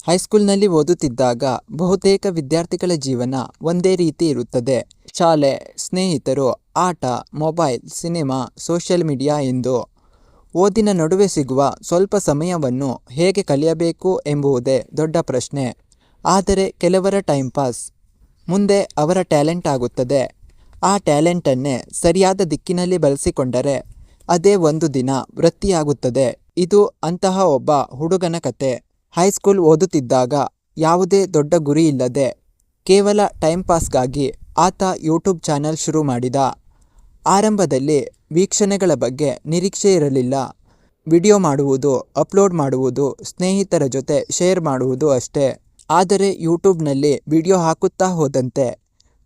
ಹೈಸ್ಕೂಲ್ನಲ್ಲಿ ಓದುತ್ತಿದ್ದಾಗ ಬಹುತೇಕ ವಿದ್ಯಾರ್ಥಿಗಳ ಜೀವನ ಒಂದೇ ರೀತಿ ಇರುತ್ತದೆ. ಶಾಲೆ, ಸ್ನೇಹಿತರು, ಆಟ, ಮೊಬೈಲ್, ಸಿನೆಮಾ, ಸೋಷಿಯಲ್ ಮೀಡಿಯಾ ಎಂದು ಓದಿನ ನಡುವೆ ಸಿಗುವ ಸ್ವಲ್ಪ ಸಮಯವನ್ನು ಹೇಗೆ ಕಳೆಯಬೇಕು ಎಂಬುದೇ ದೊಡ್ಡ ಪ್ರಶ್ನೆ. ಆದರೆ ಕೆಲವರ ಟೈಮ್ ಪಾಸ್ ಮುಂದೆ ಅವರ ಟ್ಯಾಲೆಂಟ್ ಆಗುತ್ತದೆ. ಆ ಟ್ಯಾಲೆಂಟನ್ನೇ ಸರಿಯಾದ ದಿಕ್ಕಿನಲ್ಲಿ ಬಳಸಿಕೊಂಡರೆ ಅದೇ ಒಂದು ದಿನ ವೃತ್ತಿಯಾಗುತ್ತದೆ. ಇದು ಅಂತಹ ಒಬ್ಬ ಹುಡುಗನ ಕತೆ. ಹೈಸ್ಕೂಲ್ ಓದುತ್ತಿದ್ದಾಗ ಯಾವುದೇ ದೊಡ್ಡ ಗುರಿ ಇಲ್ಲದೆ ಕೇವಲ ಟೈಮ್ ಪಾಸ್ಗಾಗಿ ಆತ ಯೂಟ್ಯೂಬ್ ಚಾನೆಲ್ ಶುರು ಮಾಡಿದ. ಆರಂಭದಲ್ಲಿ ವೀಕ್ಷಣೆಗಳ ಬಗ್ಗೆ ನಿರೀಕ್ಷೆ ಇರಲಿಲ್ಲ. ವಿಡಿಯೋ ಮಾಡುವುದು, ಅಪ್ಲೋಡ್ ಮಾಡುವುದು, ಸ್ನೇಹಿತರ ಜೊತೆ ಶೇರ್ ಮಾಡುವುದು ಅಷ್ಟೇ. ಆದರೆ ಯೂಟ್ಯೂಬ್ನಲ್ಲಿ ವಿಡಿಯೋ ಹಾಕುತ್ತಾ ಹೋದಂತೆ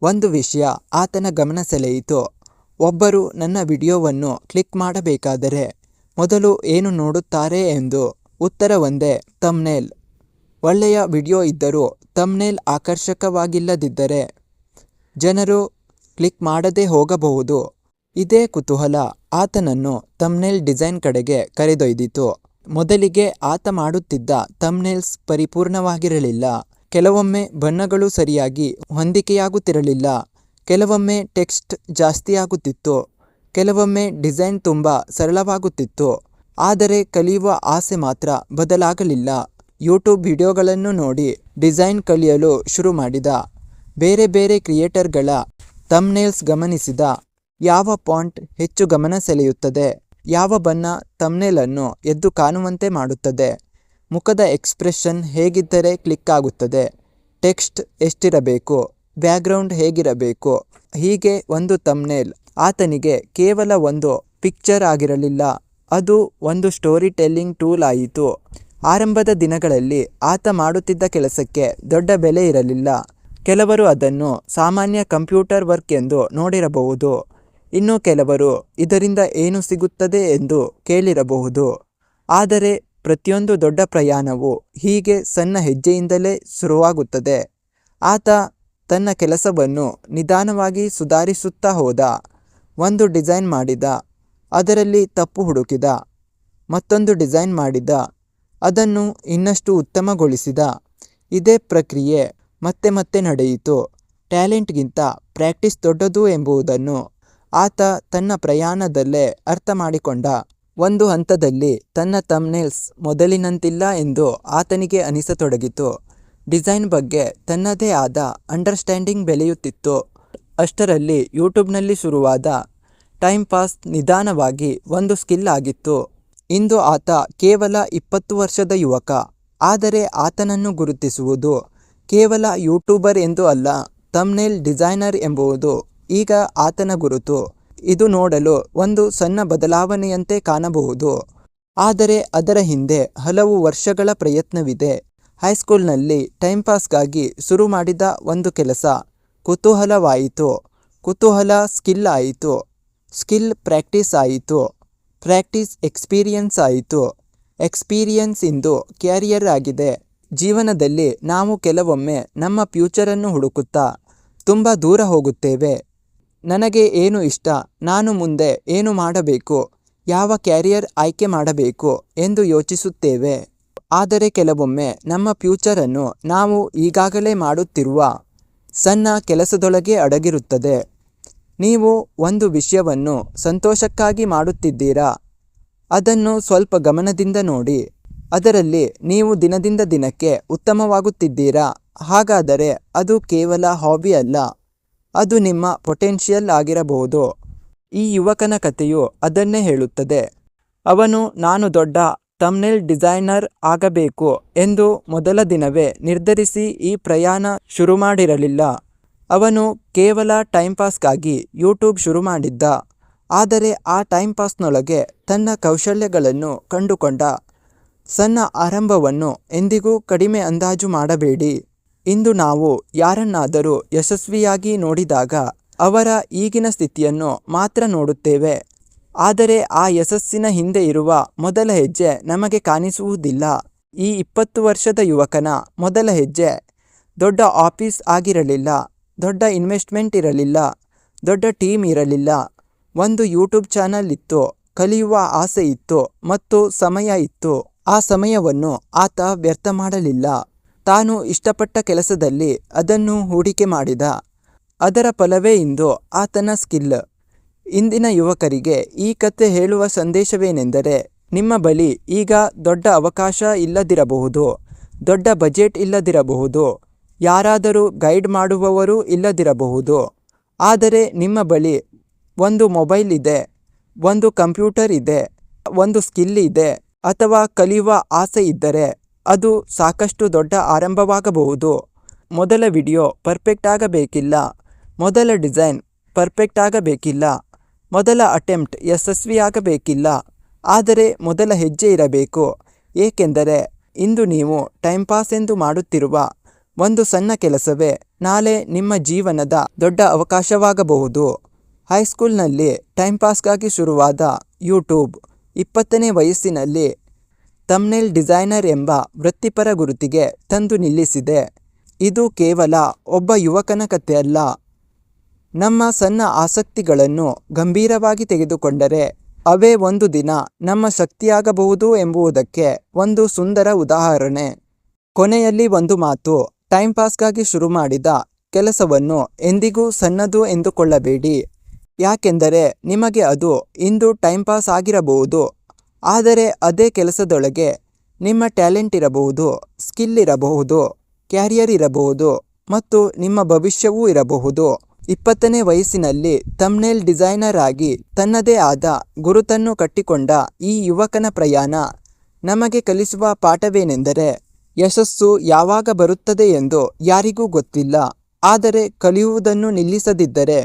ಒಂದು ವಿಷಯ ಆತನ ಗಮನ ಸೆಳೆಯಿತು. ಒಬ್ಬರು ನನ್ನ ವಿಡಿಯೋವನ್ನು ಕ್ಲಿಕ್ ಮಾಡಬೇಕಾದರೆ ಮೊದಲು ಏನು ನೋಡುತ್ತಾರೆ ಎಂದು ಉತ್ತರ ಒಂದೇ, ಥಂಬ್ನೇಲ್. ಒಳ್ಳೆಯ ವಿಡಿಯೋ ಇದ್ದರೂ ಥಂಬ್ನೇಲ್ ಆಕರ್ಷಕವಾಗಿಲ್ಲದಿದ್ದರೆ ಜನರು ಕ್ಲಿಕ್ ಮಾಡದೇ ಹೋಗಬಹುದು. ಇದೇ ಕುತೂಹಲ ಆತನನ್ನು ಥಂಬ್ನೇಲ್ ಡಿಸೈನ್ ಕಡೆಗೆ ಕರೆದೊಯ್ದಿತು. ಮೊದಲಿಗೆ ಆತ ಮಾಡುತ್ತಿದ್ದ ಥಂಬ್ನೇಲ್ಸ್ ಪರಿಪೂರ್ಣವಾಗಿರಲಿಲ್ಲ. ಕೆಲವೊಮ್ಮೆ ಬಣ್ಣಗಳು ಸರಿಯಾಗಿ ಹೊಂದಿಕೆಯಾಗುತ್ತಿರಲಿಲ್ಲ, ಕೆಲವೊಮ್ಮೆ ಟೆಕ್ಸ್ಟ್ ಜಾಸ್ತಿಯಾಗುತ್ತಿತ್ತು, ಕೆಲವೊಮ್ಮೆ ಡಿಸೈನ್ ತುಂಬ ಸರಳವಾಗುತ್ತಿತ್ತು. ಆದರೆ ಕಲಿಯುವ ಆಸೆ ಮಾತ್ರ ಬದಲಾಗಲಿಲ್ಲ. ಯೂಟ್ಯೂಬ್ ವಿಡಿಯೋಗಳನ್ನು ನೋಡಿ ಡಿಸೈನ್ ಕಲಿಯಲು ಶುರು ಮಾಡಿದ. ಬೇರೆ ಬೇರೆ ಕ್ರಿಯೇಟರ್ಗಳ ಥಂಬ್ನೇಲ್ಸ್ ಗಮನಿಸಿದ. ಯಾವ ಫಾಂಟ್ ಹೆಚ್ಚು ಗಮನ ಸೆಳೆಯುತ್ತದೆ, ಯಾವ ಬಣ್ಣ ಥಂಬ್ನೇಲನ್ನು ಎದ್ದು ಕಾಣುವಂತೆ ಮಾಡುತ್ತದೆ, ಮುಖದ ಎಕ್ಸ್ಪ್ರೆಷನ್ ಹೇಗಿದ್ದರೆ ಕ್ಲಿಕ್ ಆಗುತ್ತದೆ, ಟೆಕ್ಸ್ಟ್ ಎಷ್ಟಿರಬೇಕು, ಬ್ಯಾಕ್ಗ್ರೌಂಡ್ ಹೇಗಿರಬೇಕು. ಹೀಗೆ ಒಂದು ಥಂಬ್ನೇಲ್ ಆತನಿಗೆ ಕೇವಲ ಒಂದು ಪಿಕ್ಚರ್ ಆಗಿರಲಿಲ್ಲ, ಅದು ಒಂದು ಸ್ಟೋರಿ ಟೆಲ್ಲಿಂಗ್ ಟೂಲ್ ಆಯಿತು. ಆರಂಭದ ದಿನಗಳಲ್ಲಿ ಆತ ಮಾಡುತ್ತಿದ್ದ ಕೆಲಸಕ್ಕೆ ದೊಡ್ಡ ಬೆಲೆ ಇರಲಿಲ್ಲ. ಕೆಲವರು ಅದನ್ನು ಸಾಮಾನ್ಯ ಕಂಪ್ಯೂಟರ್ ವರ್ಕ್ ಎಂದು ನೋಡಿರಬಹುದು. ಇನ್ನು ಕೆಲವರು ಇದರಿಂದ ಏನು ಸಿಗುತ್ತದೆ ಎಂದು ಕೇಳಿರಬಹುದು. ಆದರೆ ಪ್ರತಿಯೊಂದು ದೊಡ್ಡ ಪ್ರಯಾಣವು ಹೀಗೆ ಸಣ್ಣ ಹೆಜ್ಜೆಯಿಂದಲೇ ಶುರುವಾಗುತ್ತದೆ. ಆತ ತನ್ನ ಕೆಲಸವನ್ನು ನಿಧಾನವಾಗಿ ಸುಧಾರಿಸುತ್ತಾ ಹೋದ. ಒಂದು ಡಿಸೈನ್ ಮಾಡಿದ, ಅದರಲ್ಲಿ ತಪ್ಪು ಹುಡುಕಿದ, ಮತ್ತೊಂದು ಡಿಸೈನ್ ಮಾಡಿದ, ಅದನ್ನು ಇನ್ನಷ್ಟು ಉತ್ತಮಗೊಳಿಸಿದ. ಇದೇ ಪ್ರಕ್ರಿಯೆ ಮತ್ತೆ ಮತ್ತೆ ನಡೆಯಿತು. ಟ್ಯಾಲೆಂಟ್ಗಿಂತ ಪ್ರಾಕ್ಟೀಸ್ ದೊಡ್ಡದು ಎಂಬುದನ್ನು ಆತ ತನ್ನ ಪ್ರಯಾಣದಲ್ಲೇ ಅರ್ಥ ಮಾಡಿಕೊಂಡ. ಒಂದು ಹಂತದಲ್ಲಿ ತನ್ನ ಥಂಬ್ನೇಲ್ಸ್ ಮೊದಲಿನಂತಿಲ್ಲ ಎಂದು ಆತನಿಗೆ ಅನಿಸತೊಡಗಿತು. ಡಿಸೈನ್ ಬಗ್ಗೆ ತನ್ನದೇ ಆದ ಅಂಡರ್ಸ್ಟ್ಯಾಂಡಿಂಗ್ ಬೆಳೆಯುತ್ತಿತ್ತು. ಅಷ್ಟರಲ್ಲಿ ಯೂಟ್ಯೂಬ್ನಲ್ಲಿ ಶುರುವಾದ ಟೈಮ್ ಪಾಸ್ ನಿಧಾನವಾಗಿ ಒಂದು ಸ್ಕಿಲ್ ಆಗಿತ್ತು. ಇಂದು ಆತ ಕೇವಲ 20 ವರ್ಷದ ಯುವಕ. ಆದರೆ ಆತನನ್ನು ಗುರುತಿಸುವುದು ಕೇವಲ ಯೂಟ್ಯೂಬರ್ ಎಂದು ಅಲ್ಲ, ಥಂಬ್ನೇಲ್ ಡಿಸೈನರ್ ಎಂಬುದು ಈಗ ಆತನ ಗುರುತು. ಇದು ನೋಡಲು ಒಂದು ಸಣ್ಣ ಬದಲಾವಣೆಯಂತೆ ಕಾಣಬಹುದು, ಆದರೆ ಅದರ ಹಿಂದೆ ಹಲವು ವರ್ಷಗಳ ಪ್ರಯತ್ನವಿದೆ. ಹೈಸ್ಕೂಲ್ನಲ್ಲಿ ಟೈಮ್ ಪಾಸ್ಗಾಗಿ ಶುರು ಮಾಡಿದ ಒಂದು ಕೆಲಸ ಕುತೂಹಲವಾಯಿತು. ಕುತೂಹಲ ಸ್ಕಿಲ್ ಆಯಿತು, ಸ್ಕಿಲ್ ಪ್ರಾಕ್ಟೀಸ್ ಆಯಿತು, ಪ್ರಾಕ್ಟೀಸ್ ಎಕ್ಸ್ಪೀರಿಯನ್ಸ್ ಆಯಿತು, ಎಕ್ಸ್ಪೀರಿಯನ್ಸ್ ಇಂದು ಕ್ಯಾರಿಯರ್ ಆಗಿದೆ. ಜೀವನದಲ್ಲಿ ನಾವು ಕೆಲವೊಮ್ಮೆ ನಮ್ಮ ಫ್ಯೂಚರನ್ನು ಹುಡುಕುತ್ತಾ ತುಂಬ ದೂರ ಹೋಗುತ್ತೇವೆ. ನನಗೆ ಏನು ಇಷ್ಟ, ನಾನು ಮುಂದೆ ಏನು ಮಾಡಬೇಕು, ಯಾವ ಕ್ಯಾರಿಯರ್ ಆಯ್ಕೆ ಮಾಡಬೇಕು ಎಂದು ಯೋಚಿಸುತ್ತೇವೆ. ಆದರೆ ಕೆಲವೊಮ್ಮೆ ನಮ್ಮ ಫ್ಯೂಚರನ್ನು ನಾವು ಈಗಾಗಲೇ ಮಾಡುತ್ತಿರುವ ಸಣ್ಣ ಕೆಲಸದೊಳಗೆ ಅಡಗಿರುತ್ತದೆ. ನೀವು ಒಂದು ವಿಷಯವನ್ನು ಸಂತೋಷಕ್ಕಾಗಿ ಮಾಡುತ್ತಿದ್ದೀರಾ, ಅದನ್ನು ಸ್ವಲ್ಪ ಗಮನದಿಂದ ನೋಡಿ. ಅದರಲ್ಲಿ ನೀವು ದಿನದಿಂದ ದಿನಕ್ಕೆ ಉತ್ತಮವಾಗುತ್ತಿದ್ದೀರಾ. ಹಾಗಾದರೆ ಅದು ಕೇವಲ ಹಾಬಿ ಅಲ್ಲ, ಅದು ನಿಮ್ಮ ಪೊಟೆನ್ಷಿಯಲ್ ಆಗಿರಬಹುದು. ಈ ಯುವಕನ ಕಥೆಯು ಅದನ್ನೇ ಹೇಳುತ್ತದೆ. ಅವನು ನಾನು ದೊಡ್ಡ ಥಂಬ್ನೇಲ್ ಡಿಸೈನರ್ ಆಗಬೇಕು ಎಂದು ಮೊದಲ ದಿನವೇ ನಿರ್ಧರಿಸಿ ಈ ಪ್ರಯಾಣ ಶುರು ಮಾಡಿರಲಿಲ್ಲ. ಅವನು ಕೇವಲ ಟೈಮ್ ಪಾಸ್ಗಾಗಿ ಯೂಟ್ಯೂಬ್ ಶುರು ಮಾಡಿದ್ದ. ಆದರೆ ಆ ಟೈಮ್ ಪಾಸ್ನೊಳಗೆ ತನ್ನ ಕೌಶಲ್ಯಗಳನ್ನು ಕಂಡುಕೊಂಡ. ಸಣ್ಣ ಆರಂಭವನ್ನು ಎಂದಿಗೂ ಕಡಿಮೆ ಅಂದಾಜು ಮಾಡಬೇಡಿ. ಇಂದು ನಾವು ಯಾರನ್ನಾದರೂ ಯಶಸ್ವಿಯಾಗಿ ನೋಡಿದಾಗ ಅವರ ಈಗಿನ ಸ್ಥಿತಿಯನ್ನು ಮಾತ್ರ ನೋಡುತ್ತೇವೆ. ಆದರೆ ಆ ಯಶಸ್ಸಿನ ಹಿಂದೆ ಇರುವ ಮೊದಲ ಹೆಜ್ಜೆ ನಮಗೆ ಕಾಣಿಸುವುದಿಲ್ಲ. ಈ 20 ವರ್ಷದ ಯುವಕನ ಮೊದಲ ಹೆಜ್ಜೆ ದೊಡ್ಡ ಆಫೀಸ್ ಆಗಿರಲಿಲ್ಲ, ದೊಡ್ಡ ಇನ್ವೆಸ್ಟ್ಮೆಂಟ್ ಇರಲಿಲ್ಲ, ದೊಡ್ಡ ಟೀಮ್ ಇರಲಿಲ್ಲ. ಒಂದು ಯೂಟ್ಯೂಬ್ ಚಾನಲ್ ಇತ್ತು, ಕಲಿಯುವ ಆಸೆ ಇತ್ತು ಮತ್ತು ಸಮಯ ಇತ್ತು. ಆ ಸಮಯವನ್ನು ಆತ ವ್ಯರ್ಥ ಮಾಡಲಿಲ್ಲ. ತಾನು ಇಷ್ಟಪಟ್ಟ ಕೆಲಸದಲ್ಲಿ ಅದನ್ನು ಹೂಡಿಕೆ ಮಾಡಿದ. ಅದರ ಫಲವೇ ಇಂದು ಆತನ ಸ್ಕಿಲ್. ಇಂದಿನ ಯುವಕರಿಗೆ ಈ ಕತೆ ಹೇಳುವ ಸಂದೇಶವೇನೆಂದರೆ, ನಿಮ್ಮ ಬಳಿ ಈಗ ದೊಡ್ಡ ಅವಕಾಶ ಇಲ್ಲದಿರಬಹುದು, ದೊಡ್ಡ ಬಜೆಟ್ ಇಲ್ಲದಿರಬಹುದು, ಯಾರಾದರೂ ಗೈಡ್ ಮಾಡುವವರು ಇಲ್ಲದಿರಬಹುದು. ಆದರೆ ನಿಮ್ಮ ಬಳಿ ಒಂದು ಮೊಬೈಲ್ ಇದೆ, ಒಂದು ಕಂಪ್ಯೂಟರ್ ಇದೆ, ಒಂದು ಸ್ಕಿಲ್ ಇದೆ ಅಥವಾ ಕಲಿಯುವ ಆಸೆ ಇದ್ದರೆ ಅದು ಸಾಕಷ್ಟು ದೊಡ್ಡ ಆರಂಭವಾಗಬಹುದು. ಮೊದಲ ವಿಡಿಯೋ ಪರ್ಫೆಕ್ಟ್ ಆಗಬೇಕಿಲ್ಲ, ಮೊದಲ ಡಿಸೈನ್ ಪರ್ಫೆಕ್ಟ್ ಆಗಬೇಕಿಲ್ಲ, ಮೊದಲ ಅಟೆಂಪ್ಟ್ ಯಶಸ್ವಿಯಾಗಬೇಕಿಲ್ಲ, ಆದರೆ ಮೊದಲ ಹೆಜ್ಜೆ ಇರಬೇಕು. ಏಕೆಂದರೆ ಇಂದು ನೀವು ಟೈಮ್ ಪಾಸ್ ಎಂದು ಮಾಡುತ್ತಿರುವ ಒಂದು ಸಣ್ಣ ಕೆಲಸವೇ ನಾಳೆ ನಿಮ್ಮ ಜೀವನದ ದೊಡ್ಡ ಅವಕಾಶವಾಗಬಹುದು. ಹೈಸ್ಕೂಲ್ನಲ್ಲಿ ಟೈಮ್ ಪಾಸ್ಗಾಗಿ ಶುರುವಾದ ಯೂಟ್ಯೂಬ್ 20ನೇ ವಯಸ್ಸಿನಲ್ಲಿ ಥಂಬ್ನೇಲ್ ಡಿಸೈನರ್ ಎಂಬ ವೃತ್ತಿಪರ ಗುರುತಿಗೆ ತಂದು ನಿಲ್ಲಿಸಿದೆ. ಇದು ಕೇವಲ ಒಬ್ಬ ಯುವಕನ ಕಥೆಯಲ್ಲ. ನಮ್ಮ ಸಣ್ಣ ಆಸಕ್ತಿಗಳನ್ನು ಗಂಭೀರವಾಗಿ ತೆಗೆದುಕೊಂಡರೆ ಅವೇ ಒಂದು ದಿನ ನಮ್ಮ ಶಕ್ತಿಯಾಗಬಹುದು ಎಂಬುದಕ್ಕೆ ಒಂದು ಸುಂದರ ಉದಾಹರಣೆ. ಕೊನೆಯಲ್ಲಿ ಒಂದು ಮಾತು, ಟೈಮ್ ಪಾಸ್ಗಾಗಿ ಶುರು ಮಾಡಿದ ಕೆಲಸವನ್ನು ಎಂದಿಗೂ ಸಣ್ಣದು ಎಂದುಕೊಳ್ಳಬೇಡಿ. ಯಾಕೆಂದರೆ ನಿಮಗೆ ಅದು ಇಂದು ಟೈಮ್ ಪಾಸ್ ಆಗಿರಬಹುದು, ಆದರೆ ಅದೇ ಕೆಲಸದೊಳಗೆ ನಿಮ್ಮ ಟ್ಯಾಲೆಂಟ್ ಇರಬಹುದು, ಸ್ಕಿಲ್ ಇರಬಹುದು, ಕ್ಯಾರಿಯರ್ ಇರಬಹುದು ಮತ್ತು ನಿಮ್ಮ ಭವಿಷ್ಯವೂ ಇರಬಹುದು. 20ನೇ ವಯಸ್ಸಿನಲ್ಲಿ ಥಂಬ್ನೇಲ್ ಡಿಸೈನರ್ ಆಗಿ ತನ್ನದೇ ಆದ ಗುರುತನ್ನು ಕಟ್ಟಿಕೊಂಡ ಈ ಯುವಕನ ಪ್ರಯಾಣ ನಮಗೆ ಕಲಿಸುವ ಪಾಠವೇನೆಂದರೆ, ಯಶಸ್ಸು ಯಾವಾಗ ಬರುತ್ತದೆ ಎಂದು ಯಾರಿಗೂ ಗೊತ್ತಿಲ್ಲ, ಆದರೆ ಕಲಿಯುವುದನ್ನು ನಿಲ್ಲಿಸದಿದ್ದರೆ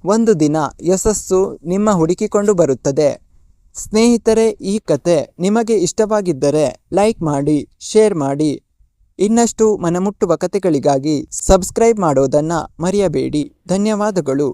ಒಂದು ದಿನ ಯಶಸ್ಸು ನಿಮ್ಮ ಹುಡುಕಿಕೊಂಡು ಬರುತ್ತದೆ. ಸ್ನೇಹಿತರೆ, ಈ ಕತೆ ನಿಮಗೆ ಇಷ್ಟವಾಗಿದ್ದರೆ ಲೈಕ್ ಮಾಡಿ, ಶೇರ್ ಮಾಡಿ. ಇನ್ನಷ್ಟು ಮನಮುಟ್ಟುವ ಕಥೆಗಳಿಗಾಗಿ ಸಬ್ಸ್ಕ್ರೈಬ್ ಮಾಡೋದನ್ನು ಮರೆಯಬೇಡಿ. ಧನ್ಯವಾದಗಳು.